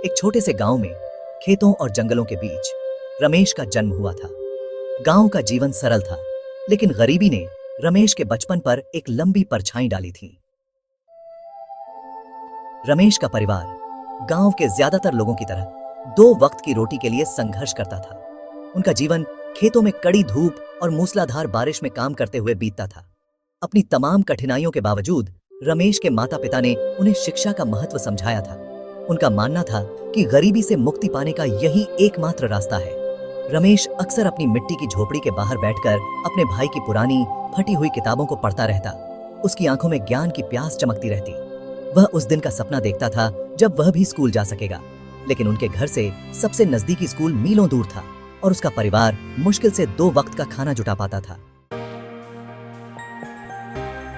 एक छोटे से गांव में खेतों और जंगलों के बीच रमेश का जन्म हुआ था। गांव का जीवन सरल था, लेकिन गरीबी ने रमेश के बचपन पर एक लंबी परछाई डाली थी। रमेश का परिवार गांव के ज्यादातर लोगों की तरह 2 वक्त की रोटी के लिए संघर्ष करता था। उनका जीवन खेतों में कड़ी धूप और मूसलाधार बारिश में काम करते हुए बीतता था। अपनी तमाम कठिनाइयों के बावजूद रमेश के माता पिता ने उन्हें शिक्षा का महत्व समझाया था। उनका मानना था कि गरीबी से मुक्ति पाने का यही एकमात्र रास्ता है। रमेश अक्सर अपनी मिट्टी की झोपड़ी के बाहर बैठकर अपने भाई की पुरानी फटी हुई किताबों को पढ़ता रहता। उसकी आंखों में ज्ञान की प्यास चमकती रहती। वह उस दिन का सपना देखता था जब वह भी स्कूल जा सकेगा, लेकिन उनके घर से सबसे नजदीकी स्कूल मीलों दूर था और उसका परिवार मुश्किल से 2 वक्त का खाना जुटा पाता था।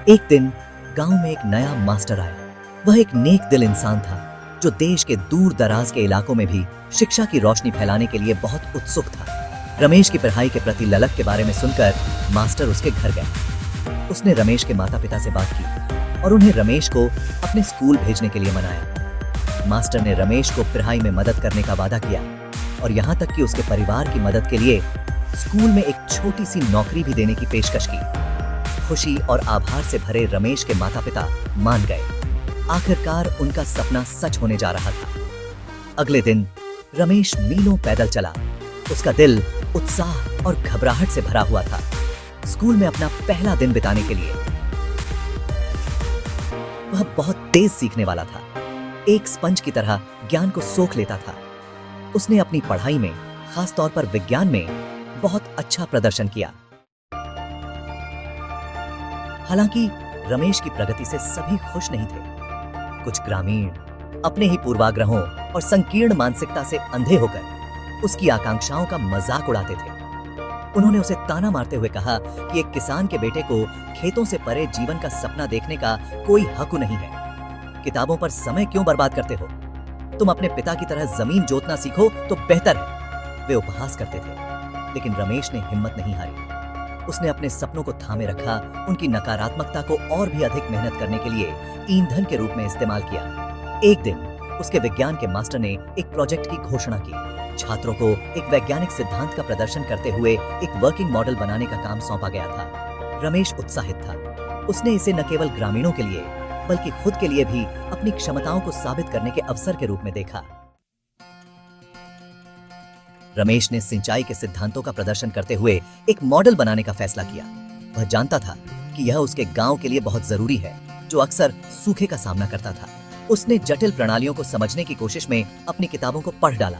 एक दिन गांव में एक नया मास्टर आया। वह एक नेक दिल इंसान था जो देश के दूर दराज के इलाकों में भी शिक्षा की रोशनी फैलाने के लिए बहुत उत्सुक था। रमेश की पढ़ाई के प्रति ललक के बारे में सुनकर मास्टर उसके घर गया। उसने रमेश के माता पिता से बात की और उन्हें रमेश को अपने स्कूल भेजने के लिए मनाया। मास्टर ने रमेश को पढ़ाई में मदद करने का वादा किया और यहाँ तक कि उसके परिवार की मदद के लिए स्कूल में एक छोटी सी नौकरी भी देने की पेशकश की। खुशी और आभार से भरे रमेश के माता पिता मान गए। आखिरकार उनका सपना सच होने जा रहा था। अगले दिन रमेश मीलों पैदल चला। उसका दिल उत्साह और घबराहट से भरा हुआ था। स्कूल में अपना पहला दिन बिताने के लिए वह बहुत तेज सीखने वाला था। एक स्पंज की तरह ज्ञान को सोख लेता था। उसने अपनी पढ़ाई में, खास तौर पर विज्ञान में, बहुत अच्छा प्रदर्शन किया। हालांकि रमेश की प्रगति से सभी खुश नहीं थे। कुछ ग्रामीण अपने ही पूर्वाग्रहों और संकीर्ण मानसिकता से अंधे होकर उसकी आकांक्षाओं का मजाक उड़ाते थे। उन्होंने उसे ताना मारते हुए कहा कि एक किसान के बेटे को खेतों से परे जीवन का सपना देखने का कोई हक नहीं है। किताबों पर समय क्यों बर्बाद करते हो? तुम अपने पिता की तरह जमीन जोतना सीखो तो बेहतर है। वे उपहास करते थे, लेकिन रमेश ने हिम्मत नहीं हारी। उसने अपने सपनों को थामे रखा, उनकी नकारात्मकता को और भी अधिक मेहनत करने के लिए ईंधन के रूप में इस्तेमाल किया। एक दिन उसके विज्ञान के मास्टर ने एक प्रोजेक्ट की घोषणा की। छात्रों को एक वैज्ञानिक सिद्धांत का प्रदर्शन करते हुए एक वर्किंग मॉडल बनाने का काम सौंपा गया था। रमेश उत्साहित था। उसने इसे न केवल ग्रामीणों के लिए बल्कि खुद के लिए भी अपनी क्षमताओं को साबित करने के अवसर के रूप में देखा। रमेश ने सिंचाई के सिद्धांतों का प्रदर्शन करते हुए एक मॉडल बनाने का फैसला किया। वह जानता था कि यह उसके गांव के लिए बहुत जरूरी है, जो अक्सर सूखे का सामना करता था। उसने जटिल प्रणालियों को समझने की कोशिश में अपनी किताबों को पढ़ डाला,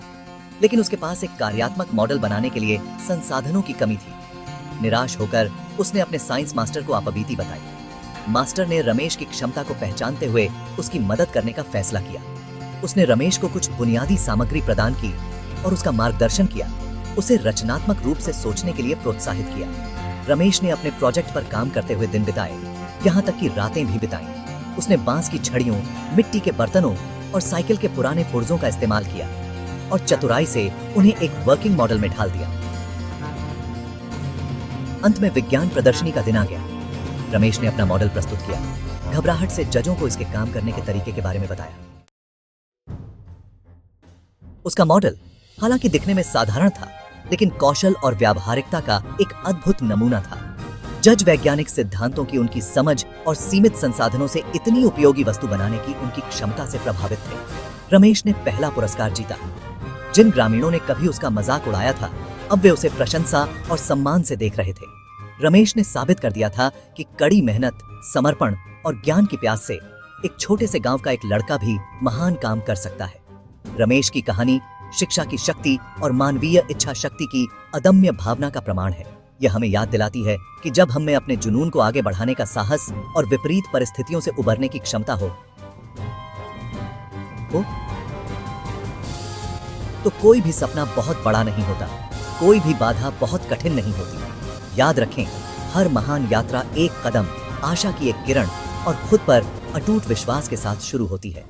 लेकिन उसके पास एक कार्यात्मक मॉडल बनाने के लिए संसाधनों की कमी थी। निराश होकर उसने अपने साइंस मास्टर को आपबीती बताई। मास्टर ने रमेश की क्षमता को पहचानते हुए उसकी मदद करने का फैसला किया। उसने रमेश को कुछ बुनियादी सामग्री प्रदान की और उसका मार्गदर्शन किया। उसे रचनात्मक रूप से सोचने के लिए प्रोत्साहित किया। रमेश ने अपने प्रोजेक्ट पर काम करते हुए दिन बिताए, यहाँ तक कि रातें भी बिताई। उसने बांस की छड़ियों, मिट्टी के बर्तनों और साइकिल के पुराने पुर्जों का इस्तेमाल किया और चतुराई से उन्हें एक वर्किंग मॉडल में ढाल दिया। अंत में विज्ञान प्रदर्शनी का दिन आ गया। रमेश ने अपना मॉडल प्रस्तुत किया। घबराहट से जजों को इसके काम करने के तरीके के बारे में बताया। उसका मॉडल हालांकि दिखने में साधारण था, लेकिन कौशल और व्यावहारिकता का एक अद्भुत नमूना था। जज वैज्ञानिक सिद्धांतों की उनकी समझ और सीमित संसाधनों से इतनी उपयोगी वस्तु बनाने की उनकी क्षमता से प्रभावित थे। रमेश ने पहला पुरस्कार जीता। जिन ग्रामीणों ने कभी उसका मजाक उड़ाया था, अब वे उसे प्रशंसा और सम्मान से देख रहे थे। रमेश ने साबित कर दिया था कि कड़ी मेहनत, समर्पण और ज्ञान की प्यास से एक छोटे से गांव का एक लड़का भी महान काम कर सकता है। रमेश की कहानी शिक्षा की शक्ति और मानवीय इच्छा शक्ति की अदम्य भावना का प्रमाण है। यह हमें याद दिलाती है कि जब हमें अपने जुनून को आगे बढ़ाने का साहस और विपरीत परिस्थितियों से उबरने की क्षमता हो तो कोई भी सपना बहुत बड़ा नहीं होता, कोई भी बाधा बहुत कठिन नहीं होती। याद रखें, हर महान यात्रा एक कदम, आशा की एक किरण और खुद पर अटूट विश्वास के साथ शुरू होती है।